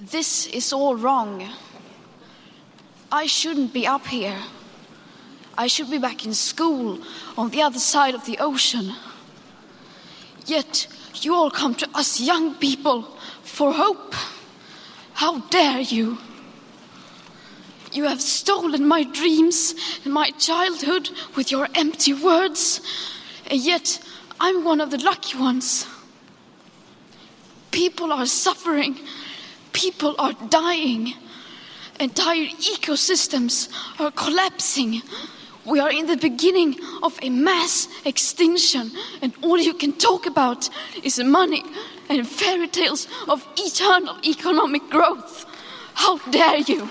This is all wrong. I shouldn't be up here. I should be back in school on the other side of the ocean. Yet you all come to us young people for hope. How dare you? You have stolen my dreams and my childhood with your empty words, and yet I'm one of the lucky ones. People are suffering, people are dying, entire ecosystems are collapsing. We are in the beginning of a mass extinction, and all you can talk about is money and fairy tales of eternal economic growth. How dare you?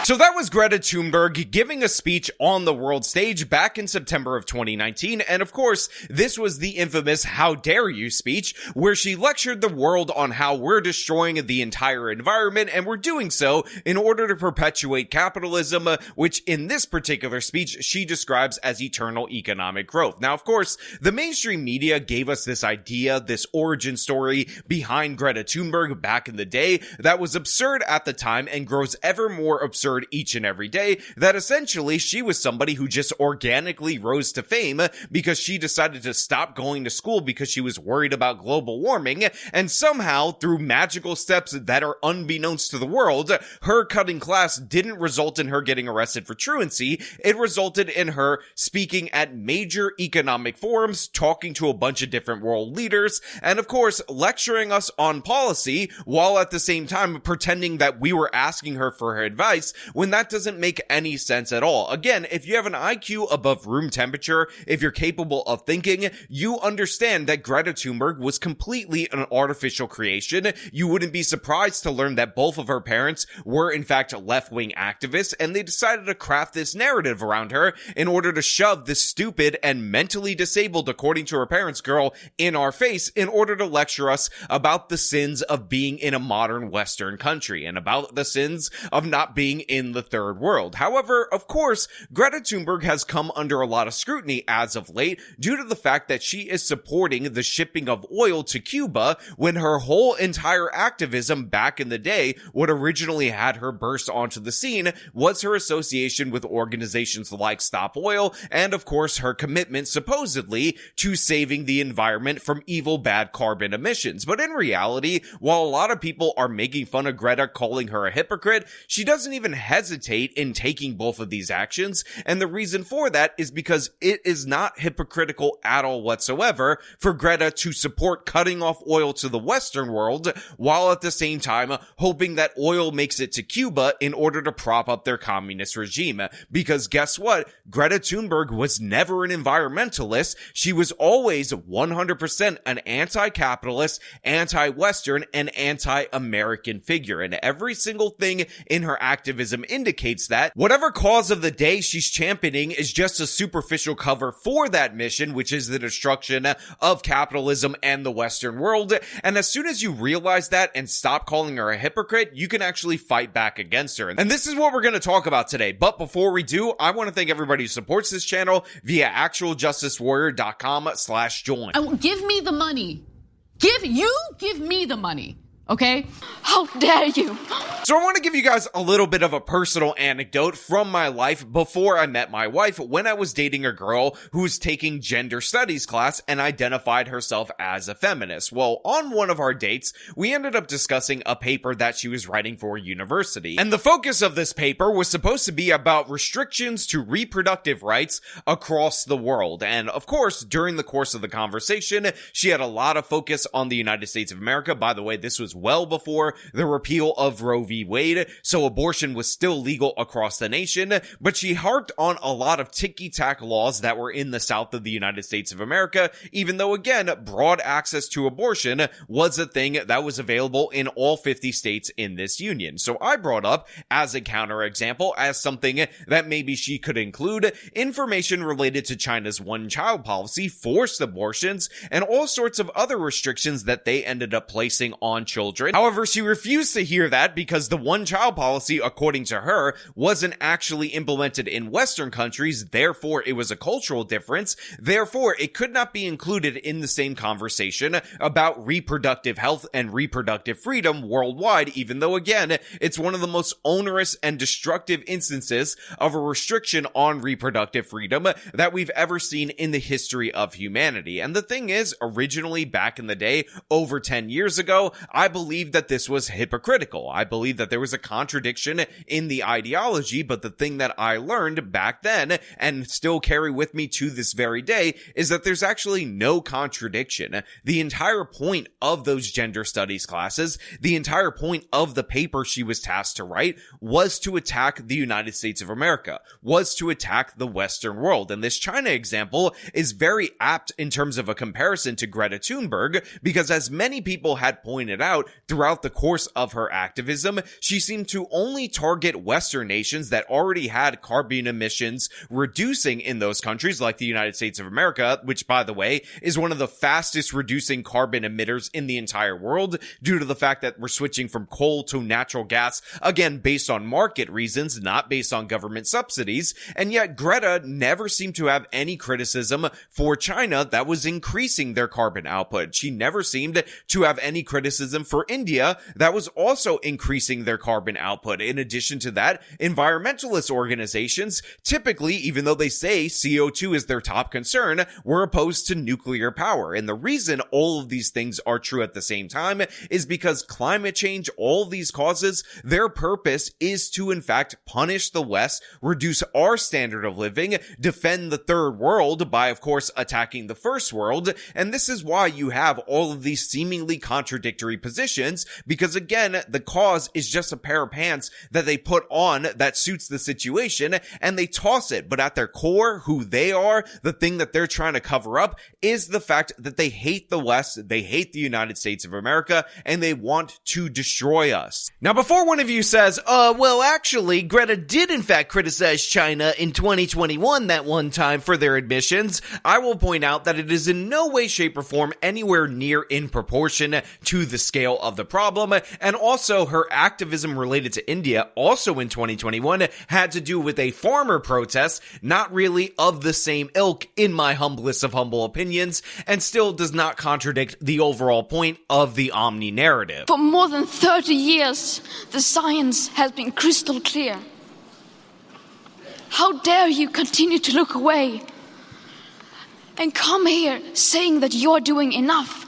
So that was Greta Thunberg giving a speech on the world stage back in September of 2019, and of course, this was the infamous "How dare you" speech, where she lectured the world on how we're destroying the entire environment, and we're doing so in order to perpetuate capitalism, which in this particular speech, she describes as eternal economic growth. Now, of course, the mainstream media gave us this idea, this origin story behind Greta Thunberg back in the day that was absurd at the time and grows ever more absurd each and every day, that essentially she was somebody who just organically rose to fame because she decided to stop going to school because she was worried about global warming, and somehow through magical steps that are unbeknownst to the world, her cutting class didn't result in her getting arrested for truancy. It resulted in her speaking at major economic forums, talking to a bunch of different world leaders, and of course lecturing us on policy while at the same time pretending that we were asking her for her advice, when that doesn't make any sense at all. Again, if you have an IQ above room temperature, if you're capable of thinking, you understand that Greta Thunberg was completely an artificial creation. You wouldn't be surprised to learn that both of her parents were in fact left-wing activists, and they decided to craft this narrative around her in order to shove this stupid and mentally disabled, according to her parents, girl in our face in order to lecture us about the sins of being in a modern Western country and about the sins of not being in the third world. However, of course, Greta Thunberg has come under a lot of scrutiny as of late due to the fact that she is supporting the shipping of oil to Cuba when her whole entire activism back in the day, what originally had her burst onto the scene, was her association with organizations like Stop Oil and, of course, her commitment supposedly to saving the environment from evil bad carbon emissions. But in reality, while a lot of people are making fun of Greta, calling her a hypocrite, she doesn't even hesitate in taking both of these actions, and the reason for that is because it is not hypocritical at all whatsoever for Greta to support cutting off oil to the Western world while at the same time hoping that oil makes it to Cuba in order to prop up their communist regime. Because guess what? Greta Thunberg was never an environmentalist. She was always 100% an anti-capitalist, anti-Western, and anti-American figure, and every single thing in her activism indicates that whatever cause of the day she's championing is just a superficial cover for that mission, which is the destruction of capitalism and the Western world. And as soon as you realize that and stop calling her a hypocrite, you can actually fight back against her. And this is what we're going to talk about today. But before we do, I want to thank everybody who supports this channel via actualjusticewarrior.com/join. Give me the money. Give me the money. Okay? How dare you? So I want to give you guys a little bit of a personal anecdote from my life before I met my wife, when I was dating a girl who was taking gender studies class and identified herself as a feminist. Well, on one of our dates, we ended up discussing a paper that she was writing for university. And the focus of this paper was supposed to be about restrictions to reproductive rights across the world. And of course, during the course of the conversation, she had a lot of focus on the United States of America. By the way, this was well before the repeal of Roe v. Wade, so abortion was still legal across the nation, but she harped on a lot of ticky-tack laws that were in the South of the United States of America, even though, again, broad access to abortion was a thing that was available in all 50 states in this union. So I brought up, as a counterexample, as something that maybe she could include, information related to China's one-child policy, forced abortions, and all sorts of other restrictions that they ended up placing on children children. However, she refused to hear that because the one-child policy, according to her, wasn't actually implemented in Western countries, therefore it was a cultural difference, therefore it could not be included in the same conversation about reproductive health and reproductive freedom worldwide, even though, again, it's one of the most onerous and destructive instances of a restriction on reproductive freedom that we've ever seen in the history of humanity. And the thing is, originally back in the day, over 10 years ago, I believed that this was hypocritical. I believed that there was a contradiction in the ideology, but the thing that I learned back then, and still carry with me to this very day, is that there's actually no contradiction. The entire point of those gender studies classes, the entire point of the paper she was tasked to write, was to attack the United States of America, was to attack the Western world. And this China example is very apt in terms of a comparison to Greta Thunberg, because as many people had pointed out throughout the course of her activism, she seemed to only target Western nations that already had carbon emissions reducing in those countries, like the United States of America, which, by the way, is one of the fastest reducing carbon emitters in the entire world due to the fact that we're switching from coal to natural gas, again, based on market reasons, not based on government subsidies. And yet Greta never seemed to have any criticism for China that was increasing their carbon output. She never seemed to have any criticism for India that was also increasing their carbon output. In addition to that, environmentalist organizations, typically, even though they say CO2 is their top concern, were opposed to nuclear power. And the reason all of these things are true at the same time is because climate change, all of these causes, their purpose is to, in fact, punish the West, reduce our standard of living, defend the third world by, of course, attacking the first world. And this is why you have all of these seemingly contradictory positions, because again, the cause is just a pair of pants that they put on that suits the situation and they toss it. But at their core, who they are, the thing that they're trying to cover up is the fact that they hate the West, they hate the United States of America, and they want to destroy us. Now, before one of you says, well, actually, Greta did in fact criticize China in 2021 that one time for their admissions, I will point out that it is in no way, shape, or form anywhere near in proportion to the scale of the problem. And also, her activism related to India, also in 2021, had to do with a farmer protest, not really of the same ilk, in my humblest of humble opinions, and still does not contradict the overall point of the Omni narrative. For more than 30 years, the science has been crystal clear. How dare you continue to look away and come here saying that you're doing enough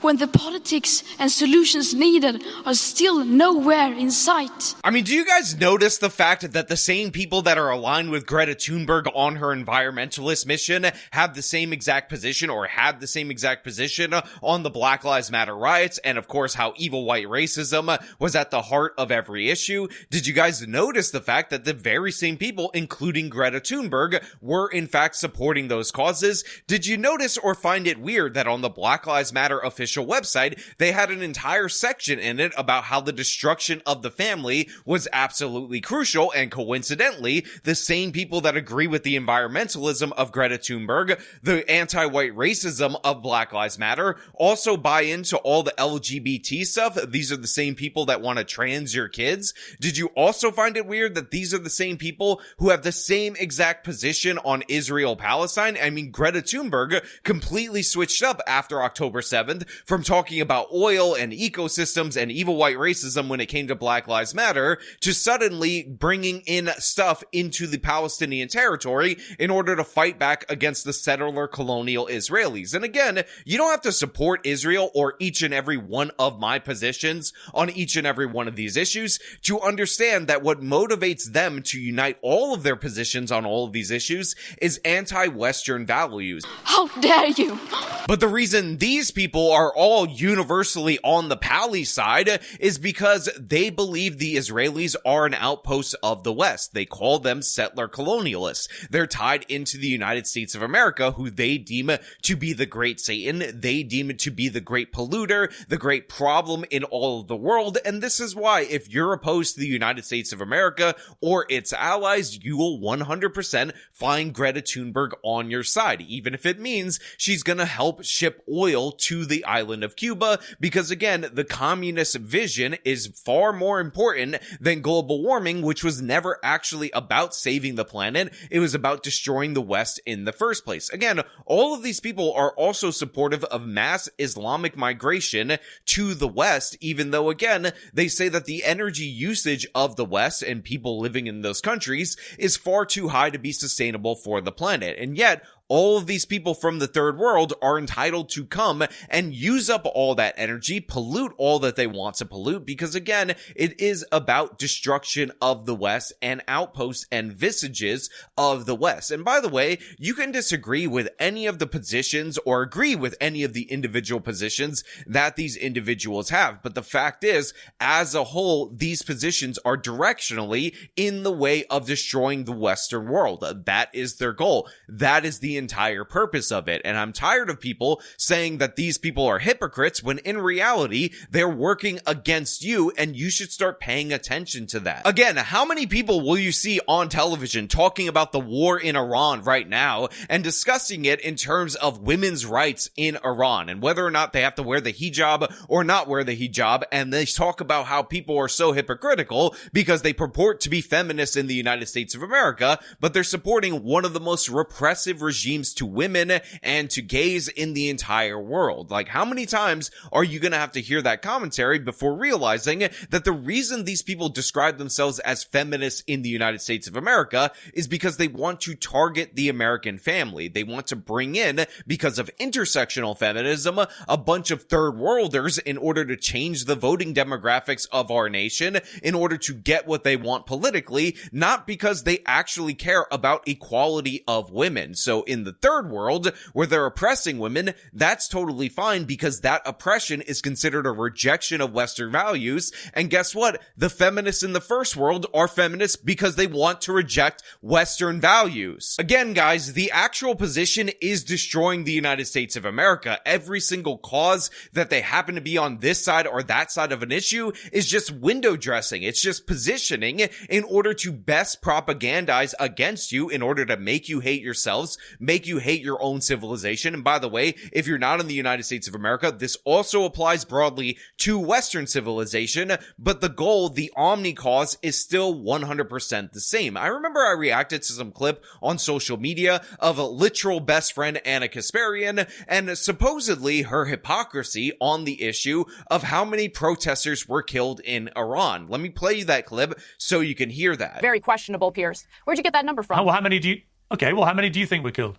when the politics and solutions needed are still nowhere in sight? I mean, do you guys notice the fact that the same people that are aligned with Greta Thunberg on her environmentalist mission have the same exact position, or had the same exact position on the Black Lives Matter riots, and of course how evil white racism was at the heart of every issue? Did you guys notice the fact that the very same people, including Greta Thunberg, were in fact supporting those causes? Did you notice or find it weird that on the Black Lives Matter official website, they had an entire section in it about how the destruction of the family was absolutely crucial, and coincidentally, the same people that agree with the environmentalism of Greta Thunberg, the anti-white racism of Black Lives Matter, also buy into all the LGBT stuff. These are the same people that want to trans your kids. Did you also find it weird that these are the same people who have the same exact position on Israel-Palestine? I mean, Greta Thunberg completely switched up after October 7th from talking about oil and ecosystems and evil white racism when it came to Black Lives Matter to suddenly bringing in stuff into the Palestinian territory in order to fight back against the settler colonial Israelis. And again, you don't have to support Israel or each and every one of my positions on each and every one of these issues to understand that what motivates them to unite all of their positions on all of these issues is anti-Western values. How dare you! But the reason these people are all universally on the Pally side is because they believe the Israelis are an outpost of the West. They call them settler colonialists. They're tied into the United States of America, who they deem to be the great Satan. They deem it to be the great polluter, the great problem in all of the world. And this is why, if you're opposed to the United States of America or its allies, you will 100% find Greta Thunberg on your side, even if it means she's gonna help ship oil to the island of Cuba, because again, the communist vision is far more important than global warming, which was never actually about saving the planet. It was about destroying the West in the first place. Again, all of these people are also supportive of mass Islamic migration to the West, even though, again, they say that the energy usage of the West and people living in those countries is far too high to be sustainable for the planet. And yet, all of these people from the third world are entitled to come and use up all that energy, pollute all that they want to pollute, because again, it is about destruction of the West and outposts and visages of the West. And by the way, you can disagree with any of the positions or agree with any of the individual positions that these individuals have, but the fact is, as a whole, these positions are directionally in the way of destroying the Western world. That is their goal. That is the entire purpose of it. And I'm tired of people saying that these people are hypocrites when in reality, they're working against you, and you should start paying attention to that. Again, how many people will you see on television talking about the war in Iran right now and discussing it in terms of women's rights in Iran and whether or not they have to wear the hijab or not wear the hijab, and they talk about how people are so hypocritical because they purport to be feminists in the United States of America, but they're supporting one of the most repressive regimes to women and to gays in the entire world. Like, how many times are you going to have to hear that commentary before realizing that the reason these people describe themselves as feminists in the United States of America is because they want to target the American family. They want to bring in, because of intersectional feminism, a bunch of third worlders in order to change the voting demographics of our nation in order to get what they want politically, not because they actually care about equality of women. So in the third world, where they're oppressing women, that's totally fine because that oppression is considered a rejection of Western values. And guess what? The feminists in the first world are feminists because they want to reject Western values. Again, guys, the actual position is destroying the United States of America. Every single cause that they happen to be on this side or that side of an issue is just window dressing. It's just positioning in order to best propagandize against you, in order to make you hate yourselves, make you hate your own civilization. And by the way, if you're not in the United States of America, this also applies broadly to Western civilization, but the goal, the omni cause, is still 100% the same. I remember I reacted to some clip on social media of a literal best friend Anna Kasparian and supposedly her hypocrisy on the issue of how many protesters were killed in Iran. Let me play you that clip so you can hear that. Very questionable, Pierce. Where'd you get that number from? Well, how many do you think were killed?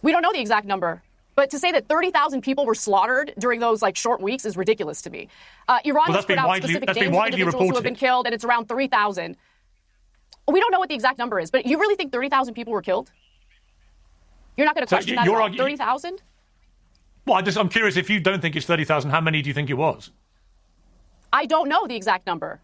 We don't know the exact number, but to say that 30,000 people were slaughtered during those short weeks is ridiculous to me. Iran has put out specific names of individuals who have been killed, and it's around 3,000. We don't know what the exact number is, but you really think 30,000 people were killed? You're not going to question that at all? 30,000? Well, I'm curious, if you don't think it's 30,000, how many do you think it was? I don't know the exact number.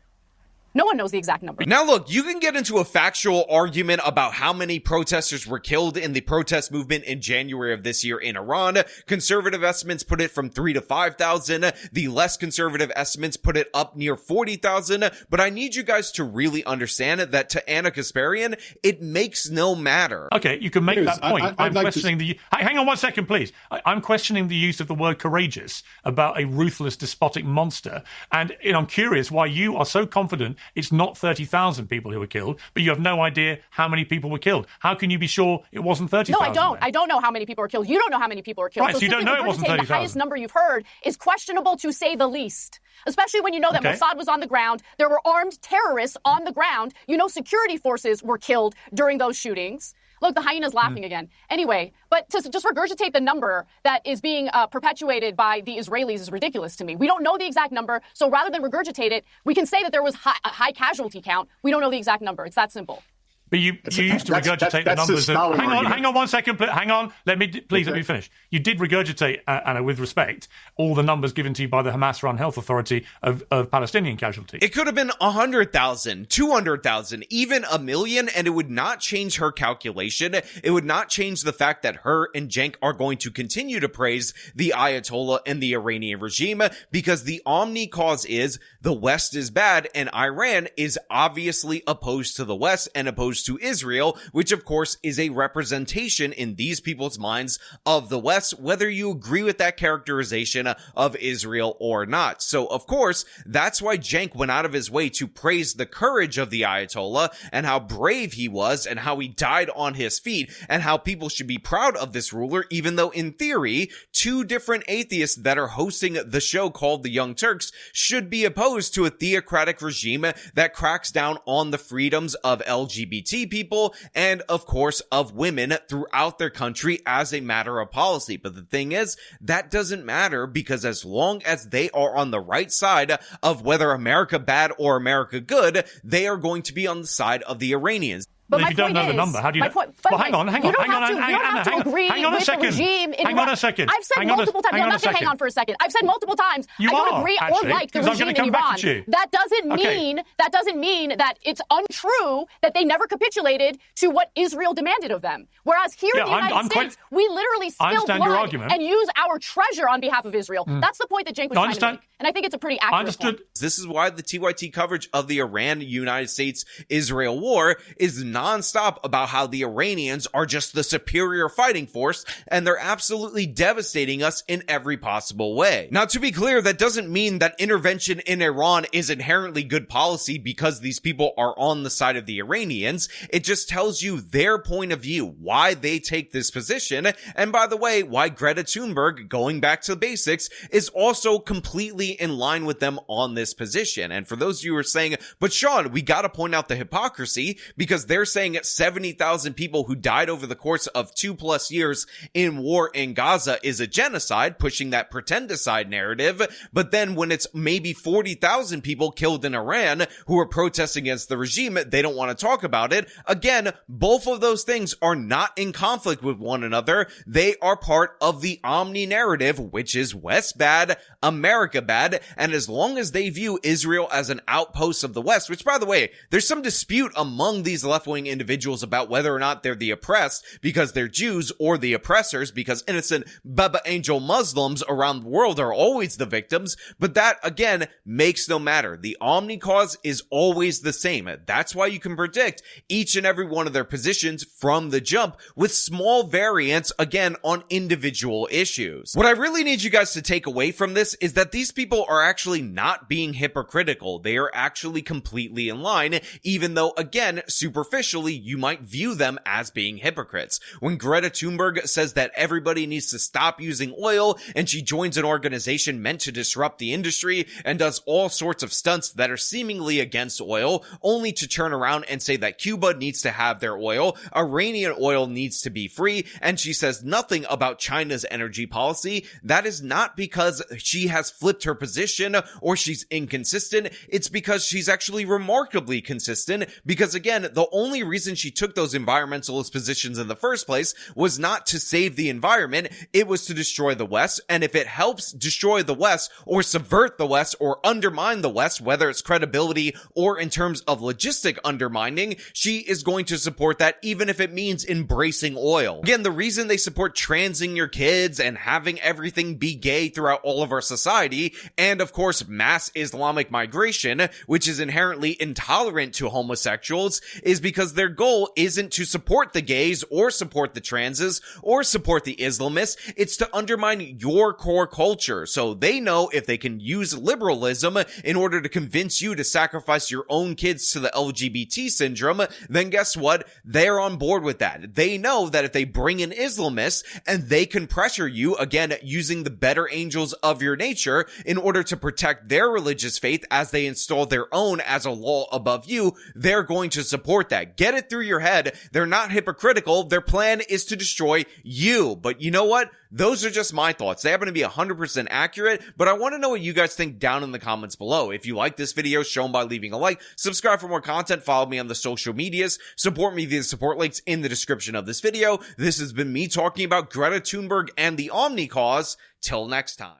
No one knows the exact number. Now look, you can get into a factual argument about how many protesters were killed in the protest movement in January of this year in Iran. Conservative estimates put it from 3,000 to 5,000. The less conservative estimates put it up near 40,000. But I need you guys to really understand that to Anna Kasparian, it makes no matter. Okay, you can make that point. I'm questioning the... Hang on 1 second, please. I'm questioning the use of the word courageous about a ruthless, despotic monster. And I'm curious why you are so confident it's not 30,000 people who were killed, but you have no idea how many people were killed. How can you be sure it wasn't 30,000? No, I don't. I don't know how many people were killed. You don't know how many people were killed. Right, so you don't know it wasn't 30,000. The highest number you've heard is questionable to say the least, especially when you know that Mossad was on the ground. There were armed terrorists on the ground. You know security forces were killed during those shootings. Look, the hyena's laughing again. Anyway, but to just regurgitate the number that is being perpetuated by the Israelis is ridiculous to me. We don't know the exact number, so rather than regurgitate it, we can say that there was a high casualty count. We don't know the exact number. It's that simple. But you used to regurgitate the numbers. Hang on 1 second. Hang on. Let me finish. You did regurgitate, Anna, with respect, all the numbers given to you by the Hamas-run health authority of Palestinian casualties. It could have been 100,000, 200,000, even a million, and it would not change her calculation. It would not change the fact that her and Cenk are going to continue to praise the Ayatollah and the Iranian regime, because the omni cause is the West is bad, and Iran is obviously opposed to the West and opposed opposed to Israel, which of course is a representation in these people's minds of the West, whether you agree with that characterization of Israel or not. So of course, that's why Cenk went out of his way to praise the courage of the Ayatollah and how brave he was and how he died on his feet and how people should be proud of this ruler, even though in theory, two different atheists that are hosting the show called The Young Turks should be opposed to a theocratic regime that cracks down on the freedoms of LGBT people and of course of women throughout their country as a matter of policy. But the thing is, that doesn't matter, because as long as they are on the right side of whether America bad or America good, they are going to be on the side of the Iranians. But if you don't know the number, how do you know? Well, hang on a second. Hang on a second. I've said multiple times. I'm not going to hang on for a second. I've said multiple times. I don't agree or like the regime in Iran. That doesn't mean that it's untrue that they never capitulated to what Israel demanded of them. Whereas here in the United States, we literally spill blood and use our treasure on behalf of Israel. That's the point that Cenk was trying to make. And I think it's a pretty accurate point. This is why the TYT coverage of the Iran-United States-Israel war is nonstop about how the Iranians are just the superior fighting force and they're absolutely devastating us in every possible way. Now, to be clear, that doesn't mean that intervention in Iran is inherently good policy because these people are on the side of the Iranians. It just tells you their point of view, why they take this position, and by the way, why Greta Thunberg, going back to the basics, is also completely in line with them on this position. And for those of you who are saying, but Sean, we gotta point out the hypocrisy, because they're saying 70,000 people who died over the course of 2+ years in war in Gaza is a genocide, pushing that pretendicide narrative. But then when it's maybe 40,000 people killed in Iran who are protesting against the regime, they don't want to talk about it. Again, both of those things are not in conflict with one another. They are part of the Omni narrative, which is West bad, America bad. And as long as they view Israel as an outpost of the West, which by the way, there's some dispute among these left-wing individuals about whether or not they're the oppressed because they're Jews or the oppressors because innocent Baba Angel Muslims around the world are always the victims. But that again makes no matter. The Omni cause is always the same. That's why you can predict each and every one of their positions from the jump with small variants again on individual issues. What I really need you guys to take away from this is that these people are actually not being hypocritical. They are actually completely in line, even though again, superficially, you might view them as being hypocrites. When Greta Thunberg says that everybody needs to stop using oil and she joins an organization meant to disrupt the industry and does all sorts of stunts that are seemingly against oil, only to turn around and say that Cuba needs to have their oil, Iranian oil needs to be free, and she says nothing about China's energy policy, that is not because she has flipped her position or she's inconsistent. It's because she's actually remarkably consistent, because again, the only reason she took those environmentalist positions in the first place was not to save the environment, it was to destroy the West. And if it helps destroy the West or subvert the West or undermine the West, whether it's credibility or in terms of logistic undermining, she is going to support that even if it means embracing oil. Again, the reason they support transing your kids and having everything be gay throughout all of our society, and of course mass Islamic migration, which is inherently intolerant to homosexuals, is because their goal isn't to support the gays or support the transes or support the Islamists. It's to undermine your core culture. So they know if they can use liberalism in order to convince you to sacrifice your own kids to the LGBT syndrome, then guess what? They're on board with that. They know that if they bring in Islamists and they can pressure you, again, using the better angels of your nature in order to protect their religious faith as they install their own as a law above you, they're going to support that. Get it through your head. They're not hypocritical. Their plan is to destroy you. But you know what? Those are just my thoughts. They happen to be 100% accurate, but I want to know what you guys think down in the comments below. If you like this video, show them by leaving a like, subscribe for more content, follow me on the social medias, support me via the support links in the description of this video. This has been me talking about Greta Thunberg and the Omni cause. Till next time.